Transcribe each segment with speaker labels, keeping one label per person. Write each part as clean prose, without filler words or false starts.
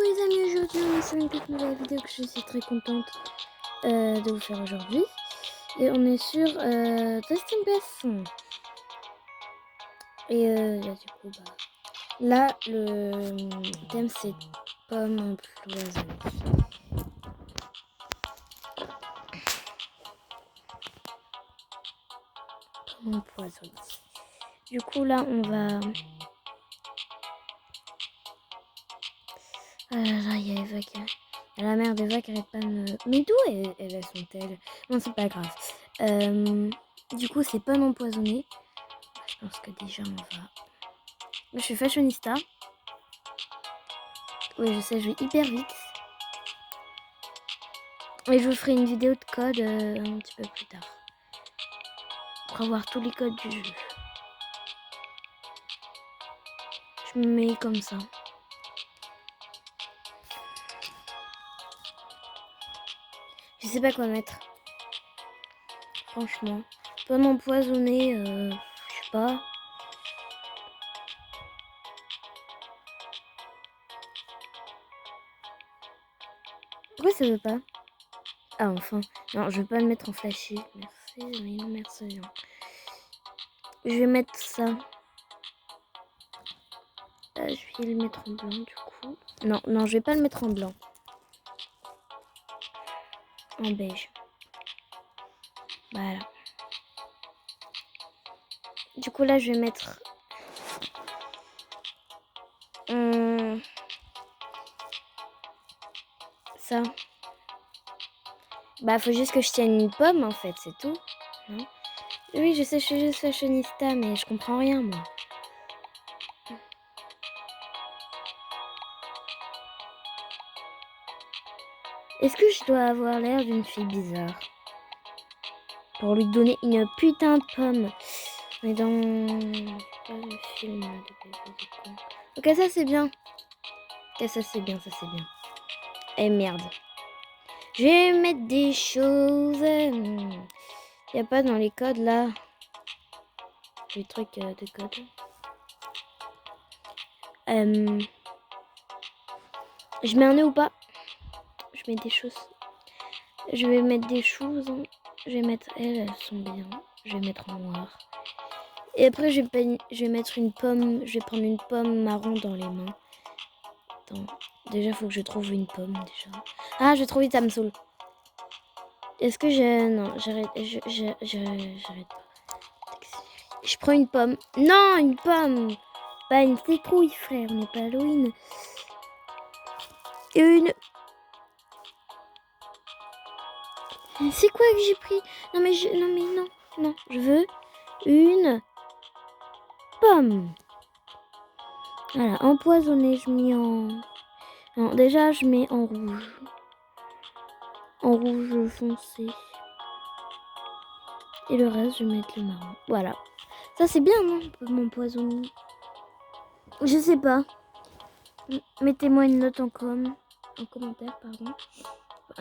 Speaker 1: les amis, aujourd'hui on est sur une toute nouvelle vidéo que je suis très contente de vous faire aujourd'hui. Et on est sur Testing Pass. Et là du coup là le thème c'est pomme empoisonnée. Pomme empoisonnée. Du coup là on va... Ah là là, il y a Eva qui... La mère d'Eva qui arrête pas de me... Mais d'où elles sont-elles? Non, c'est pas grave. Du coup, c'est pomme empoisonnée. Je pense que déjà, on va... Je suis fashionista. Oui, je sais, je vais hyper vite. Et je vous ferai une vidéo de code un petit peu plus tard. Pour avoir tous les codes du jeu. Je me mets comme ça. Je sais pas quoi mettre. Franchement. Pomme empoisonnée, je sais pas. Pourquoi ça veut pas? Ah, enfin. Non, je vais pas le mettre en flashy. Merci, oui, merci. Je vais mettre ça. Je vais le mettre en blanc, du coup. Non, je vais pas le mettre en blanc. En beige. Voilà. Du coup, là, je vais mettre... ça. Bah, faut juste que je tienne une pomme, en fait, c'est tout. Non? Oui, je sais, je suis juste fashionista, mais je comprends rien, moi. Est-ce que je dois avoir l'air d'une fille bizarre pour lui donner une putain de pomme? Mais dans le film de bébé. Ok, ça c'est bien. Ok, ça c'est bien, ça c'est bien. Eh merde. Je vais mettre des choses. Y a pas dans les codes là. Les trucs de code. Je mets un nœud ou pas? Je mets des choses. Je vais mettre des choses. Je vais mettre... Elles sont bien. Je vais mettre en noir. Et après, je vais mettre une pomme. Je vais prendre une pomme marron dans les mains. Attends. Déjà, faut que je trouve une pomme, déjà. Ah, je trouve une ça me saoule. Est-ce que je... Non, j'arrête. J'arrête pas. Je prends une pomme. Non, une pomme. Pas une citrouille, frère. On n'est pas Halloween. Une... C'est quoi que j'ai pris? Non, mais non. Je veux une pomme. Voilà, empoisonnée, je mets en... Non, déjà, je mets en rouge. En rouge foncé. Et le reste, je vais mettre le marron. Voilà. Ça, c'est bien, non? M'empoisonner. Je sais pas. Mettez-moi une note en commentaire, pardon.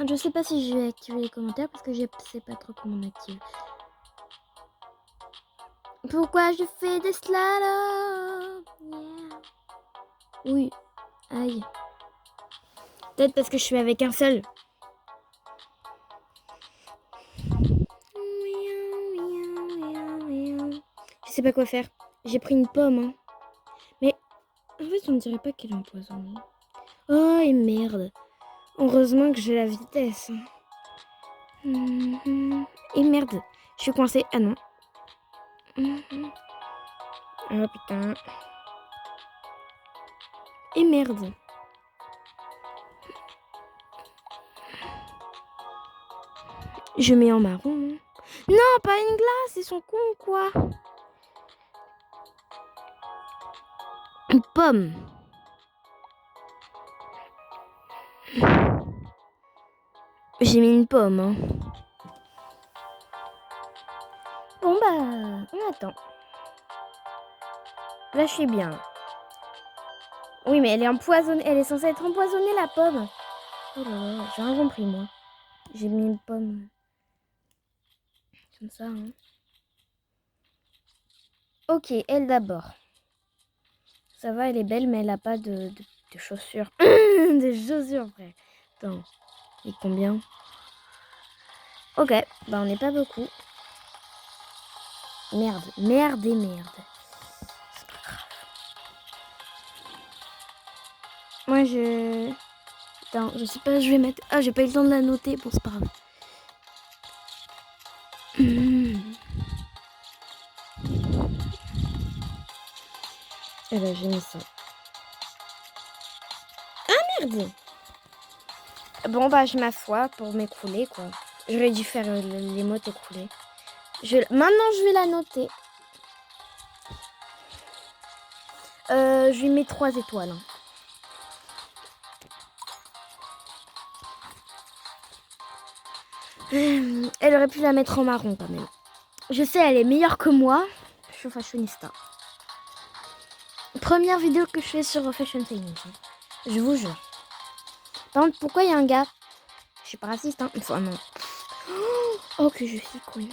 Speaker 1: Je sais pas si je vais activer les commentaires parce que je sais pas trop comment on active. Pourquoi je fais des slaloms? Yeah. Oui. Aïe. Peut-être parce que je suis avec un seul. Je sais pas quoi faire. J'ai pris une pomme. Hein. Mais en fait, on ne dirait pas qu'elle est empoisonnée. Oh, et merde. Heureusement que j'ai la vitesse. Et merde. Je suis coincée. Ah non. Oh putain. Et merde. Je mets en marron. Non, pas une glace. Ils sont cons, quoi. Une pomme. J'ai mis une pomme. Hein. Bon, bah, on attend. Là, je suis bien. Oui, mais elle est empoisonnée. Elle est censée être empoisonnée, la pomme. Oh là là, j'ai rien compris, moi. J'ai mis une pomme. Comme ça, hein. Ok, elle d'abord. Ça va, elle est belle, mais elle a pas de chaussures. Des chaussures, frère. Attends. Et combien? Ok, bah on n'est pas beaucoup. Merde, merde et merde. C'est pas grave. Moi, Attends, je sais pas, je vais mettre... Ah, j'ai pas eu le temps de la noter. Bon, c'est pas grave. Eh ben, j'ai mis ça. Ah, merde! Bon, bah, je m'assois pour m'écrouler, quoi. J'aurais dû faire l'émote écrouler. Maintenant, je vais la noter. Je lui mets 3 étoiles. Hein. Elle aurait pu la mettre en marron, quand même. Je sais, elle est meilleure que moi. Je suis fashionista. Première vidéo que je fais sur Fashion Finance. Je vous jure. Par contre, pourquoi il y a un gars? Je suis pas raciste, hein. Enfin, non. Oh, que je suis cool. Ouais.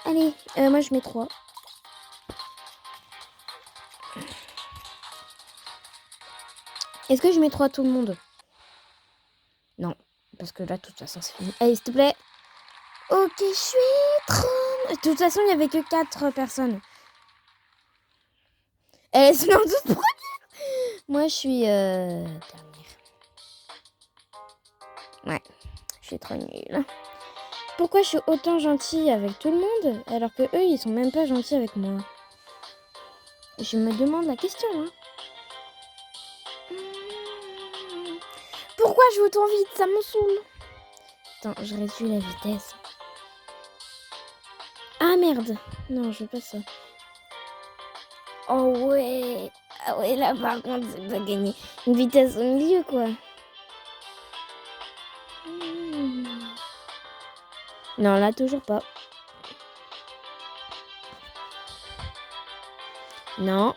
Speaker 1: Allez, moi je mets 3. Est-ce que je mets 3 à tout le monde? Non. Parce que là, de toute façon, c'est fini. Allez, s'il te plaît. Ok, je suis trop... De toute façon, il n'y avait que 4 personnes. Elle se met en toute première. Moi, je suis dernière. Ouais, je suis trop nulle. Pourquoi je suis autant gentille avec tout le monde alors que eux, ils sont même pas gentils avec moi? Je me demande la question. Hein. Pourquoi je vais autant vite? Ça me saoule. Attends, je réduis la vitesse. Ah merde. Non, je veux pas ça. Oh ouais. Ah ouais, là par contre, c'est pas gagné. Une vitesse au milieu, quoi. Non, là, toujours pas. Non.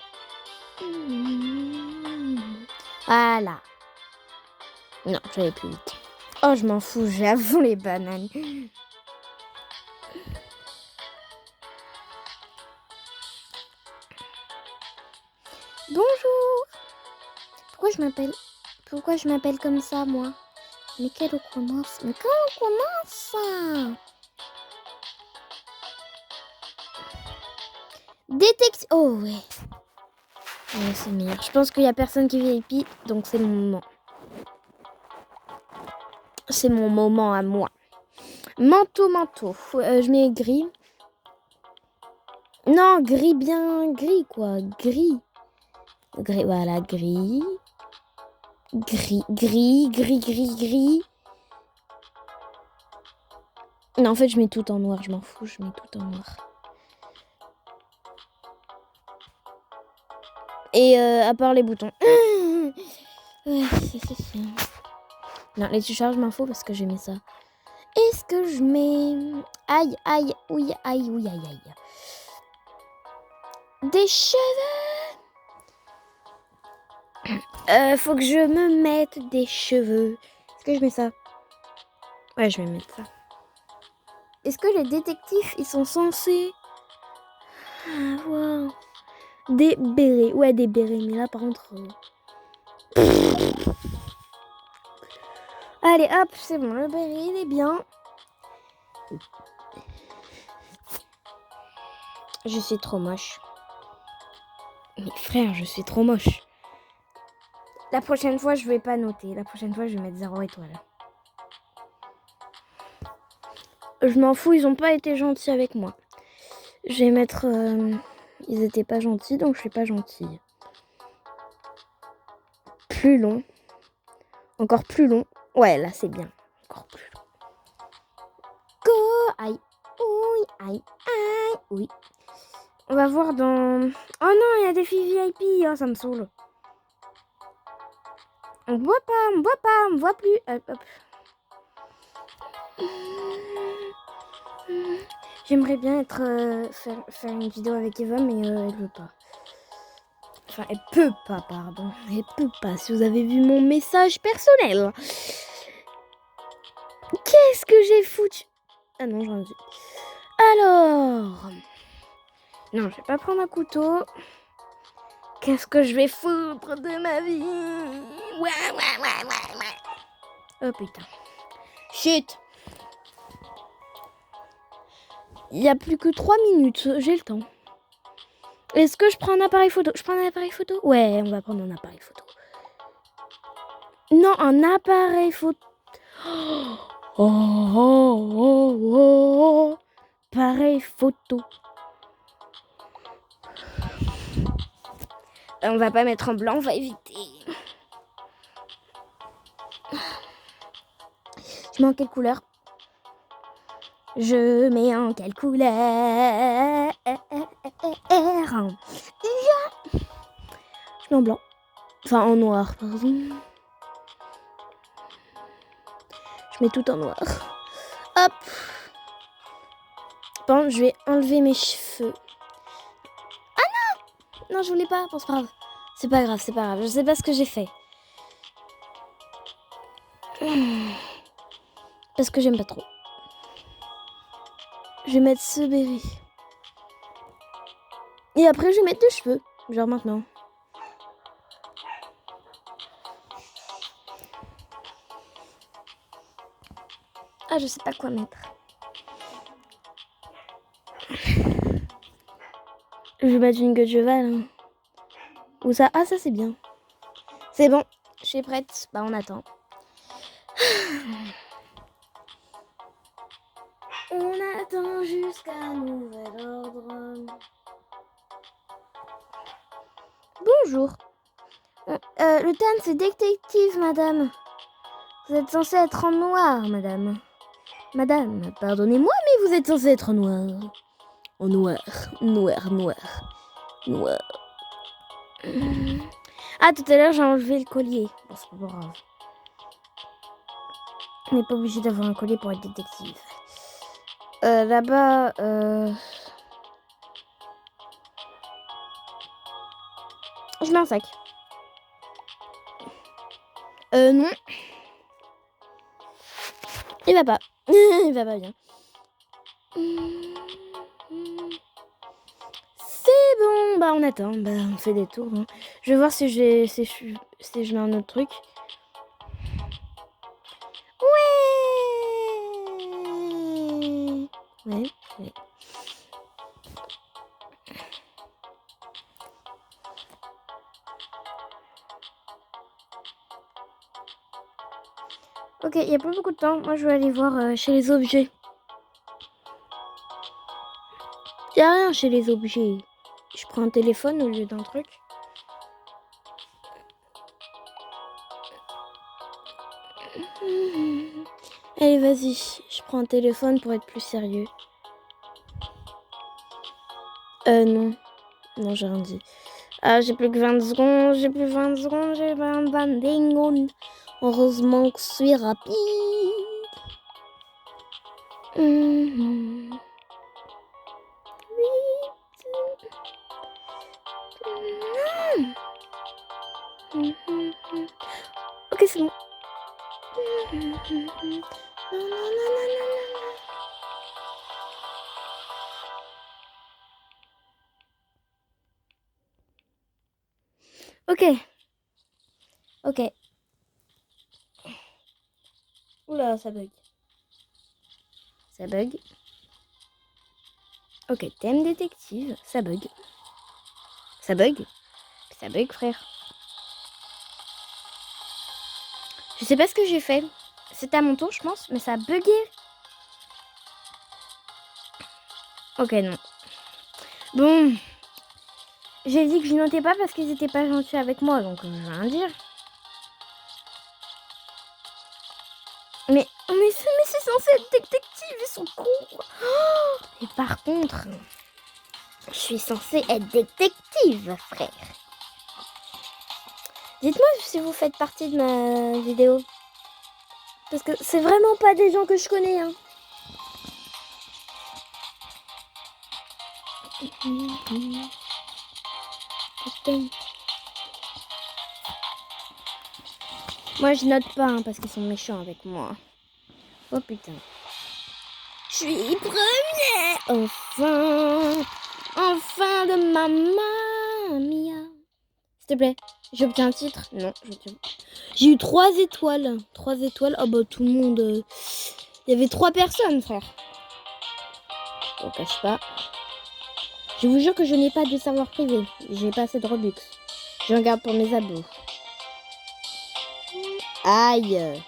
Speaker 1: Voilà. Non, je vais plus vite. Oh, je m'en fous, j'ai à fond les bananes. Bonjour. Pourquoi je m'appelle comme ça, moi? Mais quelle on commence? Mais quand on commence? Détection. Oh ouais. Ouais, c'est meilleur. Je pense qu'il y a personne qui VIP, donc c'est mon moment. C'est mon moment à moi. Manteau. Je mets gris. Non, gris bien gris, quoi. Gris. Gris, voilà, gris. Gris. Non, en fait, je mets tout en noir. Je m'en fous, je mets tout en noir. Et à part les boutons. Ouais, c'est non, les t-shirts, je m'en fous parce que j'ai mis ça. Est-ce que je mets... Aïe. Des cheveux. Faut que je me mette des cheveux. Est-ce que je mets ça? Ouais, je vais mettre ça. Est-ce que les détectives, ils sont censés avoir des bérets? Ouais, des bérets, mais là, par contre... Allez, hop, c'est bon, le béret, il est bien. Je suis trop moche. Mais frère, je suis trop moche. La prochaine fois, je vais pas noter. La prochaine fois, je vais mettre 0 étoile. Je m'en fous, ils ont pas été gentils avec moi. Je vais mettre... ils étaient pas gentils, donc je suis pas gentille. Plus long. Encore plus long. Ouais, là, c'est bien. Encore plus long. Go. Aïe. Aïe. Oui. On va voir dans... Oh non, il y a des filles VIP. Oh, ça me saoule. On me voit plus. Hop. J'aimerais bien faire une vidéo avec Eva, mais elle veut pas. Enfin, elle peut pas, pardon. Elle peut pas. Si vous avez vu mon message personnel. Qu'est-ce que j'ai foutu? Ah non, j'en ai dit. Alors... Non, je vais pas prendre un couteau. Qu'est-ce que je vais foutre de ma vie? Oh putain. Shit. Il n'y a plus que 3 minutes, j'ai le temps. Est-ce que je prends un appareil photo? Je prends un appareil photo? Ouais, on va prendre un appareil photo. Non, un appareil photo. Oh. Appareil photo. On va pas mettre en blanc, on va éviter. Je mets en quelle couleur? Je mets en quelle couleur? Je mets en blanc. Enfin, en noir, pardon. Je mets tout en noir. Hop. Bon, je vais enlever mes cheveux. Ah non! Non, je voulais pas. Bon, c'est pas grave. C'est pas grave, c'est pas grave. Je sais pas ce que j'ai fait. Parce que j'aime pas trop. Je vais mettre ce berry. Et après, je vais mettre des cheveux. Genre maintenant. Ah, je sais pas quoi mettre. Je vais mettre une queue de cheval. Hein. Ou ça. Ah, ça, c'est bien. C'est bon. Je suis prête. Bah, on attend. On attend jusqu'à nouvel ordre. Bonjour. Le thème, c'est détective, madame. Vous êtes censée être en noir, madame. Madame, pardonnez-moi, mais vous êtes censée être en noir. En noir. Ah, tout à l'heure, j'ai enlevé le collier. Bon, c'est pas grave. On n'est pas obligé d'avoir un collier pour être détective. Là-bas, je mets un sac. Non. Il va pas. Il va pas bien. C'est bon. Bah, on attend. Bah, on fait des tours. Hein. Je vais voir si je mets un autre truc. Ouais. Ok, il n'y a pas beaucoup de temps. Moi, je vais aller voir chez les objets. Il n'y a rien chez les objets. Je prends un téléphone au lieu d'un truc. Allez, vas-y. Je prends un téléphone pour être plus sérieux. Non. Non, j'ai rien dit. Ah, j'ai plus que 20 secondes. J'ai 20 secondes. Heureusement que je suis rapide. Ok, c'est bon. Ok. Oula, ça bug. Ok, thème détective, ça bug. Ça bug, frère. Je sais pas ce que j'ai fait. C'était à mon tour, je pense, mais ça a bugué. Ok, non. Bon. J'ai dit que je notais pas parce qu'ils étaient pas gentils avec moi, donc je vais rien dire. Mais c'est censé être détective, ils sont cons. Oh, et par contre, je suis censée être détective, frère. Dites-moi si vous faites partie de ma vidéo. Parce que c'est vraiment pas des gens que je connais. Hein. Moi je note pas hein, parce qu'ils sont méchants avec moi. Oh putain. Je suis première. Enfin de mamma mia. S'il te plaît. J'ai obtenu un titre. Non, j'ai eu 3 étoiles. 3 étoiles. Oh bah tout le monde... Il y avait 3 personnes, frère. On cache pas. Je vous jure que je n'ai pas de serveur privé. J'ai pas assez de Robux. Je regarde pour mes abos. Aïe.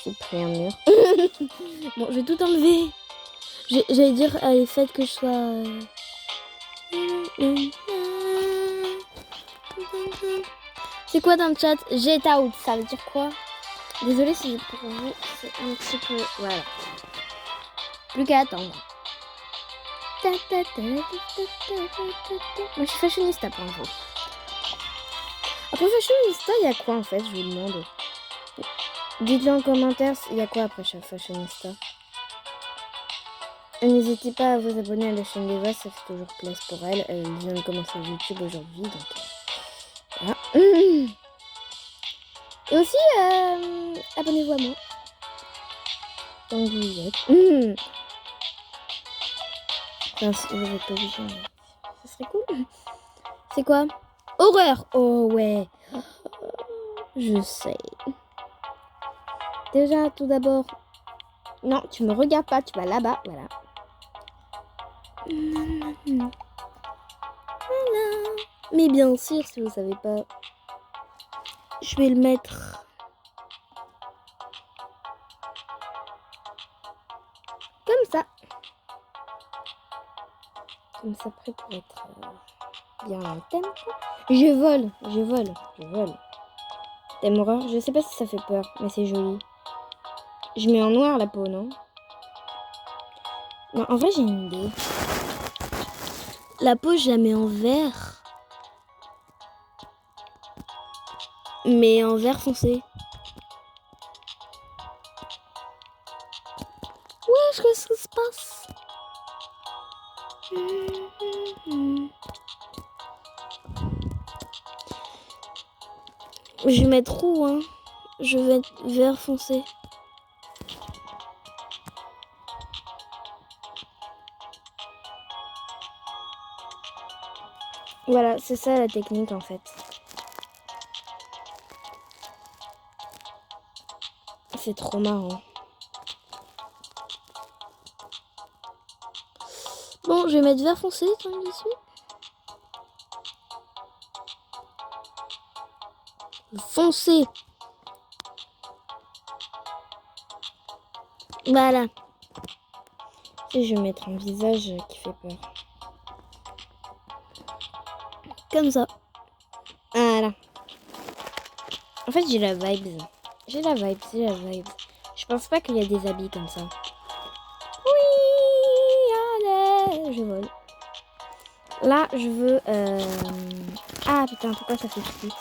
Speaker 1: J'ai pris un mur. Bon, je vais tout enlever. J'allais dire, allez, faites que je sois... C'est quoi dans le chat? Get out, ça veut dire quoi? Désolée si pour vous, c'est un petit peu... Voilà. Plus qu'à attendre. Moi, je suis fashionista pour vous. Après fashionista, il y a quoi en fait? Je vous demande. Dites-le en commentaire, il y a quoi après fashionista? N'hésitez pas à vous abonner à la chaîne d'Eva, ça fait toujours place pour elle. Elle vient de commencer YouTube aujourd'hui, donc voilà. Et aussi, abonnez-vous à moi. Tant que vous y êtes. Enfin, si vous n'êtes pas obligé, ça serait cool. C'est quoi? Horreur! Oh ouais. Je sais. Déjà, tout d'abord... Non, tu me regardes pas, tu vas là-bas, voilà. Voilà. Mais bien sûr, si vous savez pas, je vais le mettre comme ça. Comme ça, prêt pour être bien en thème. Je vole. Thème horreur, je sais pas si ça fait peur, mais c'est joli. Je mets en noir la peau, non? Non, en vrai, j'ai une idée. La peau, je la mets en vert. Mais en vert foncé. Ouais, qu'est-ce qui se passe? Je vais mettre roux, hein. Je vais être vert foncé. Voilà, c'est ça la technique en fait. C'est trop marrant. Bon, je vais mettre vert foncé tant que j'y suis. Foncé. Voilà. Et je vais mettre un visage qui fait peur. Comme ça. Voilà. En fait, j'ai la vibe. J'ai la vibe. Je pense pas qu'il y a des habits comme ça. Oui, allez, je vole. Là, je veux... Ah, putain, pourquoi ça fait plus?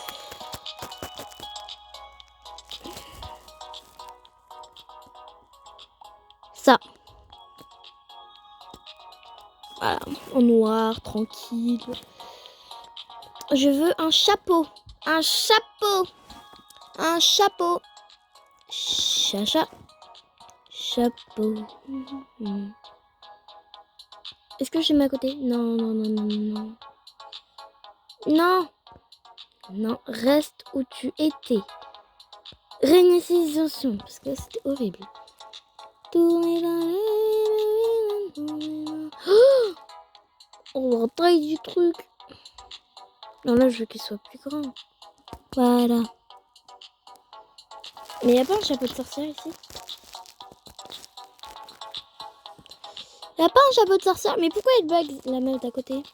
Speaker 1: Ça. Voilà, en noir, tranquille. Je veux un chapeau. Un chapeau. Chacha. Chapeau. Est-ce que j'ai mis à côté? Non. Non, reste où tu étais. Réinitialisation, parce que c'était horrible. Tourner dans les... Oh, la taille du truc. Non, là, je veux qu'il soit plus grand. Voilà. Mais y a pas un chapeau de sorcière ici? Y a pas un chapeau de sorcière? Mais pourquoi elle bug la meuf d'à côté?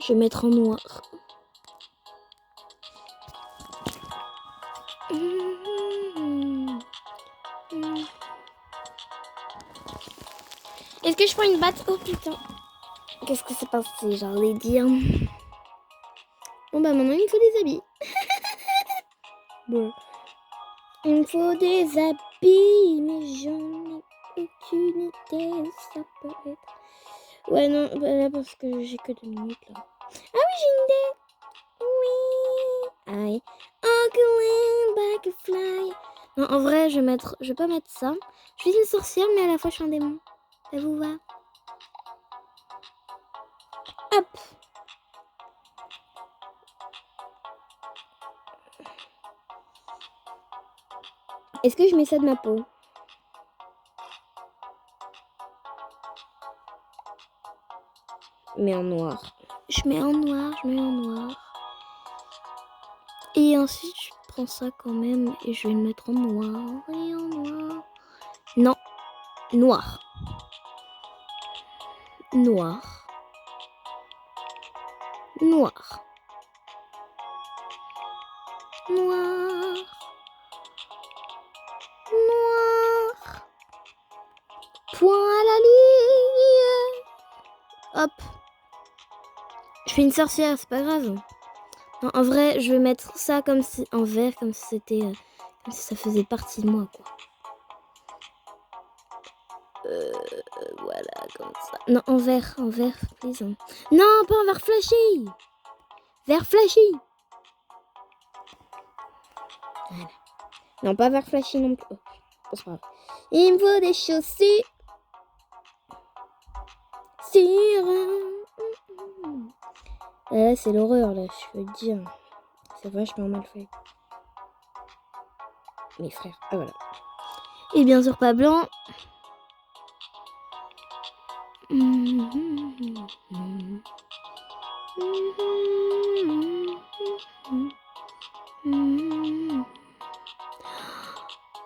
Speaker 1: Je vais mettre en noir. Est-ce que je prends une batte? Oh putain. Qu'est-ce que c'est passé? J'allais dire. Bon bah maintenant il me faut des habits. Bon. Il me faut des habits, mais j'en ai aucune idée. Ça peut être. Ouais non, bah là parce que j'ai que 2 minutes là. Ah oui j'ai une idée. Oui. I'm back a fly. Non en vrai je vais pas mettre ça. Je suis une sorcière mais à la fois je suis un démon. Ça vous va? Hop. Est-ce que je mets ça de ma peau? Mais en noir. Je mets en noir, je mets en noir. Et ensuite, je prends ça quand même et je vais le mettre en noir et en noir. Non, noir. Noir. Noir. Noir. Noir. Point à la ligne. Hop. Je fais une sorcière, c'est pas grave. Non, en vrai, je vais mettre ça comme si, en vert, comme si c'était, comme si ça faisait partie de moi, quoi. Voilà, comme ça. Non, en vert, please. Non, pas en vert flashy. Vert flashy. Voilà. Non, pas vert flashy non plus. Oh, c'est pas grave. Il me faut des chaussures. C'est l'horreur, là, je veux te dire. C'est vachement mal fait. Mes frères. Ah, voilà. Et bien sûr, pas blanc.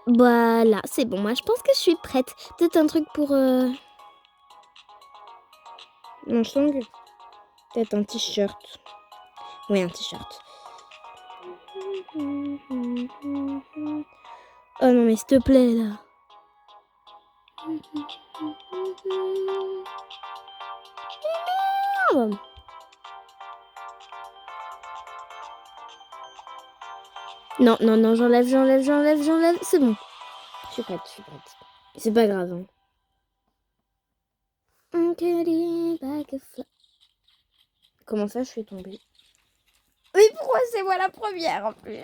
Speaker 1: Voilà, c'est bon. Moi, je pense que je suis prête. Peut-être un truc pour... Non, je sens que... Peut-être un t-shirt. Oui, un t-shirt. Oh non, mais s'il te plaît, là. Merde. Non, non, non, j'enlève. C'est bon. Je suis prête. C'est pas grave. Hein. Comment ça, je suis tombée? Mais pourquoi c'est moi la première en plus?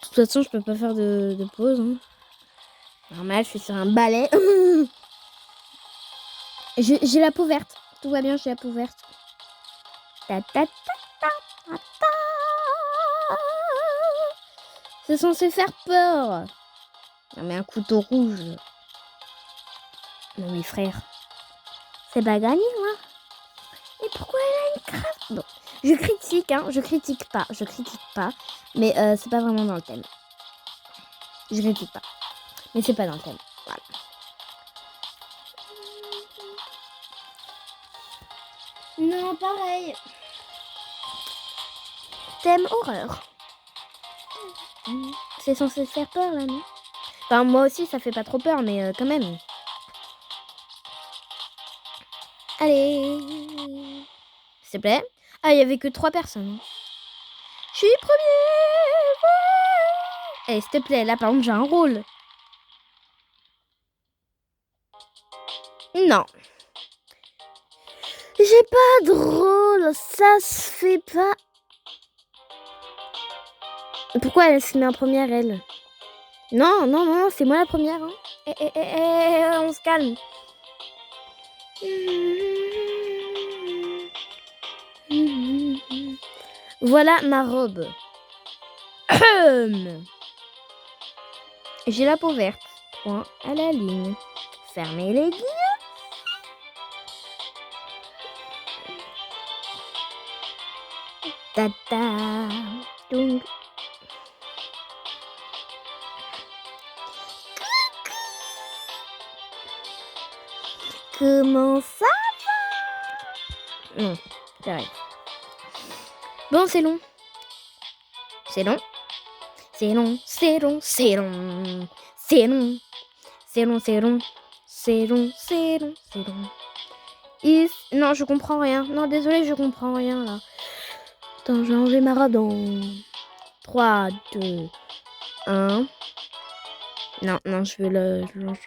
Speaker 1: De toute façon, je peux pas faire de pause. Hein. Normal, je suis sur un balai. J'ai la peau verte. Tout va bien, j'ai la peau verte. Ta, ta, ta, ta, ta, ta. C'est censé faire peur. Non mais un couteau rouge. Non mais frère. C'est pas gagné, moi. Et pourquoi elle a une crasse? Bon, je critique, hein. Je critique pas. Mais c'est pas vraiment dans le thème. Je critique pas. Mais c'est pas dans le thème. Voilà. Non, pareil. Thème horreur. C'est censé faire peur, là, non? Enfin, moi aussi, ça fait pas trop peur, mais quand même. Allez. S'il te plaît. Ah, il y avait que 3 personnes. Je suis premier. Ouais. Eh, s'il te plaît, là, par contre, j'ai un rôle. Non. J'ai pas de rôle. Ça se fait pas. Pourquoi elle se met en première, elle? Non, c'est moi la première. Hein. On se calme. Voilà ma robe. J'ai la peau verte. Point à la ligne. Fermez les guillemets. Tata. Donc. Comment ça va? Non, j'arrête. Bon, c'est long. C'est long. Non, je comprends rien. Non, désolé, je comprends rien là. Attends, je vais enlever ma robe dans 3, 2, 1. Non, je vais l'enlever.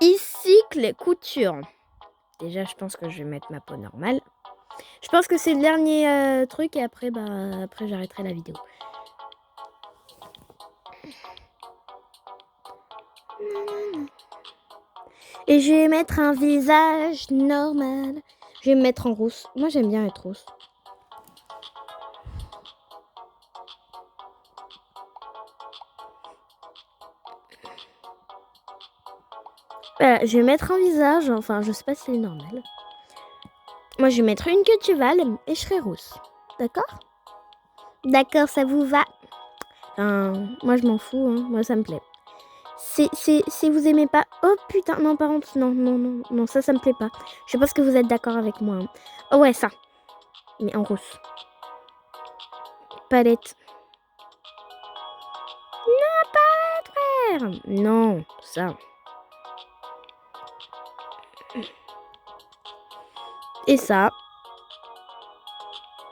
Speaker 1: Ici, les coutures. Déjà, je pense que je vais mettre ma peau normale. Je pense que c'est le dernier truc et après, après j'arrêterai la vidéo. Et je vais mettre un visage normal. Je vais me mettre en rousse. Moi, j'aime bien être rousse. Voilà, je vais mettre un visage. Enfin, je sais pas si c'est normal. Moi, je vais mettre une queue de cheval et je serai rousse. D'accord? D'accord, ça vous va? Moi, je m'en fous. Hein. Moi, ça me plaît. Si vous aimez pas... Oh, putain. Non, par contre, non, ça me plaît pas. Je sais pas ce que vous êtes d'accord avec moi. Hein. Oh, ouais, ça. Mais en rousse. Palette. Non, palette, frère. Non, ça. Et ça.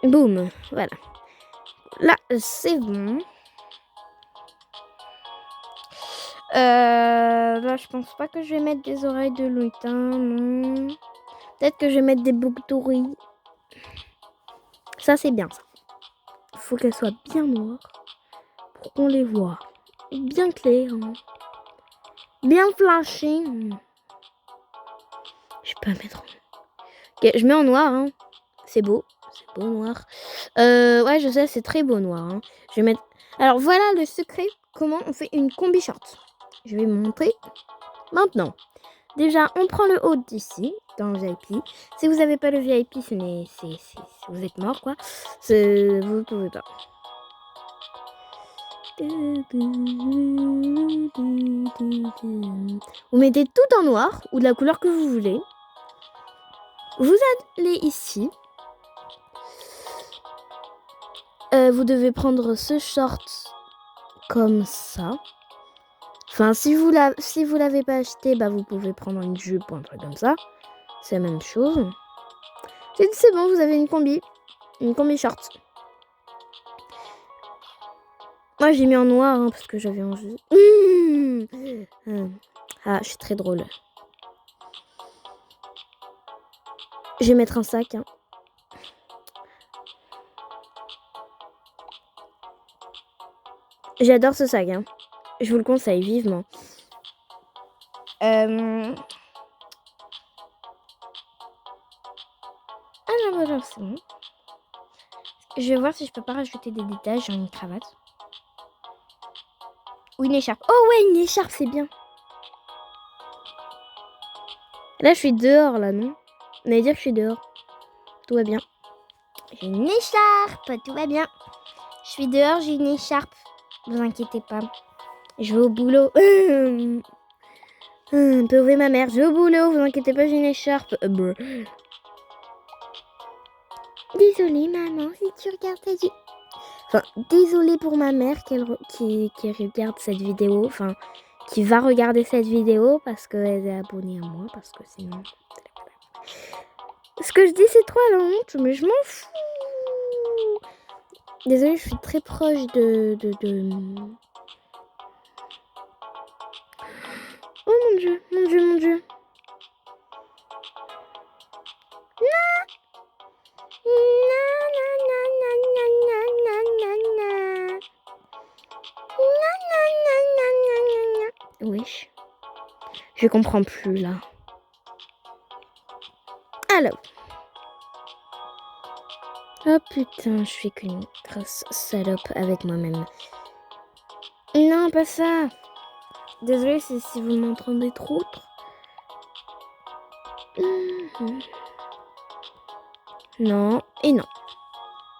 Speaker 1: Boum. Voilà. Là, c'est bon. Là, je pense pas que je vais mettre des oreilles de lutin, non. Peut-être que je vais mettre des boucles d'oreilles. Ça, c'est bien, ça. Il faut qu'elles soient bien noires pour qu'on les voit. Bien claires. Hein. Bien flashées. Je peux mettre en... Ok, je mets en noir. Hein. C'est beau. C'est beau noir. Ouais, je sais, c'est très beau noir. Hein. Je vais mettre... Alors, voilà le secret. Comment on fait une combi short. Je vais montrer maintenant. Déjà, on prend le haut d'ici, dans le VIP. Si vous n'avez pas le VIP, vous êtes mort, quoi. Vous pouvez pas. Vous mettez tout en noir, ou de la couleur que vous voulez. Vous allez ici. Vous devez prendre ce short comme ça. Enfin, si vous l'avez pas acheté, bah vous pouvez prendre une jupe ou un truc comme ça. C'est la même chose. C'est bon, vous avez une combi short. Moi, j'ai mis en noir hein, parce que j'avais envie. Ah, je suis très drôle. Je vais mettre un sac. Hein. J'adore ce sac. Hein. Je vous le conseille vivement. Ah non, voilà, c'est bon. Je vais voir si je peux pas rajouter des détails. Genre une cravate. Ou une écharpe. Oh ouais, une écharpe, c'est bien. Là, je suis dehors, là, non? On allait dire que je suis dehors. Tout va bien. J'ai une écharpe, tout va bien. Je suis dehors, j'ai une écharpe. Ne vous inquiétez pas. Je vais au boulot. Pauvre ma mère, je vais au boulot, vous inquiétez pas, j'ai une écharpe. Désolée maman, si tu regardes cette vidéo. Enfin, désolée pour ma mère qui regarde cette vidéo. Enfin, qui va regarder cette vidéo parce qu'elle est abonnée à moi. Parce que sinon... Ce que je dis, c'est trop la honte, mais je m'en fous. Désolée, je suis très proche de... Oh mon dieu, mon dieu, mon dieu. Wesh. Je comprends plus là. Alors. Oh putain, je suis qu'une grosse salope avec moi-même. Non, pas ça. Désolée si vous m'entendez trop. Non et non.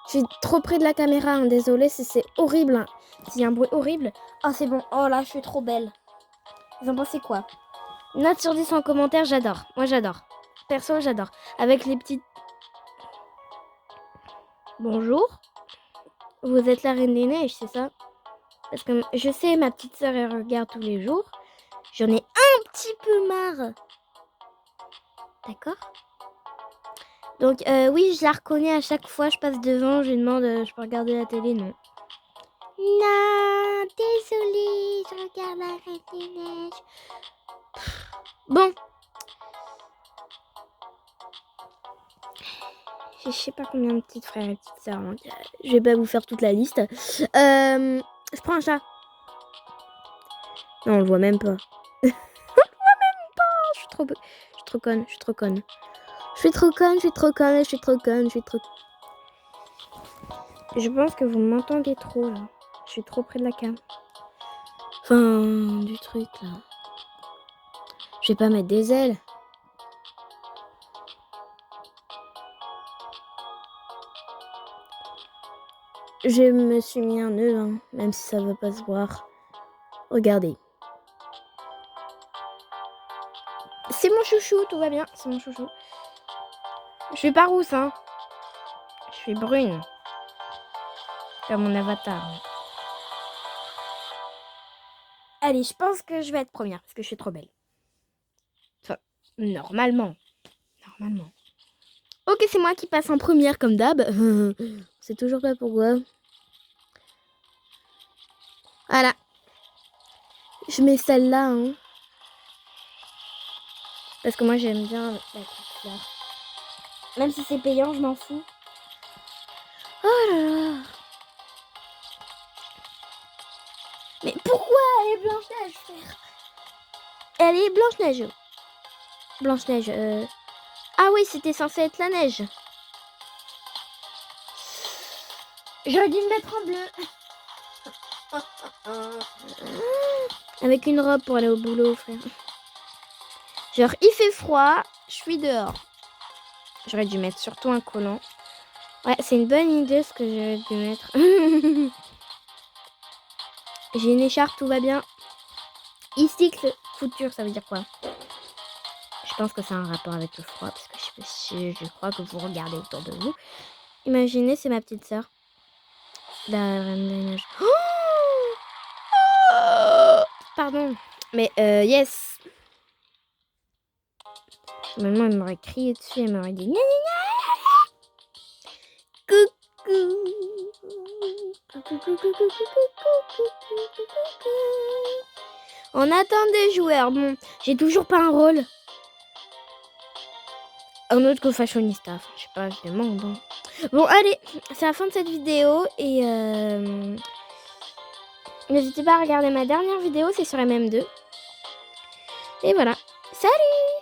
Speaker 1: Je suis trop près de la caméra, hein. Désolée si c'est horrible. Hein. S'il y a un bruit horrible. Oh, c'est bon. Oh là, je suis trop belle. Vous en pensez quoi? Note sur 10 en commentaire, j'adore. Moi, j'adore. Perso, j'adore. Avec les petites... Bonjour. Vous êtes la Reine des Neiges, c'est ça? Parce que je sais, ma petite sœur, elle regarde tous les jours. J'en ai un petit peu marre. D'accord? Donc, oui, je la reconnais à chaque fois. Je passe devant, je lui demande, je peux regarder la télé? Non. Non, désolée, je regarde la Reine des Neiges. Bon. Je sais pas combien de petites frères et petites sœurs. Hein. Je vais pas vous faire toute la liste. Je prends un chat. Non, on le voit même pas. On le voit même pas. Je suis trop Je suis trop conne, je suis trop conne. Je suis trop conne, je suis trop conne, je suis trop conne, je suis trop... Je pense que vous m'entendez trop, là. Je suis trop près de la cam. Enfin, du truc, là. Je vais pas mettre des ailes. Je me suis mis un nœud, hein, même si ça va pas se voir. Regardez. C'est mon chouchou, tout va bien, c'est mon chouchou. Je suis pas rousse, hein. Je suis brune. Comme mon avatar. Allez, je pense que je vais être première, parce que je suis trop belle. Enfin, normalement. Normalement. Ok, c'est moi qui passe en première, comme d'hab. C'est toujours pas pourquoi. Voilà. Je mets celle-là, hein. Parce que moi, j'aime bien la couleur. Même si c'est payant, je m'en fous. Oh là là. Mais pourquoi elle est Blanche-Neige, frère? Elle est Blanche-Neige. Blanche-Neige. Ah oui, c'était censé être la neige. J'aurais dû me mettre en bleu. Avec une robe pour aller au boulot, frère. Genre, il fait froid, je suis dehors. J'aurais dû mettre surtout un collant. Ouais, c'est une bonne idée ce que j'aurais dû mettre. J'ai une écharpe, tout va bien. Icycle couture, ça veut dire quoi? Je pense que c'est un rapport avec le froid, parce que je crois que vous regardez autour de vous. Imaginez, c'est ma petite sœur. La Reine des Neiges. Oh, pardon. Mais yes. Maman, elle m'aurait crié dessus, elle m'aurait dit gna gna gna. Coucou. On attend des joueurs. Bon, j'ai toujours pas un rôle. Un autre que fashionista. Enfin, je sais pas, je demande. Hein. Bon, allez, c'est la fin de cette vidéo. Et n'hésitez pas à regarder ma dernière vidéo, c'est sur MM2. Et voilà. Salut!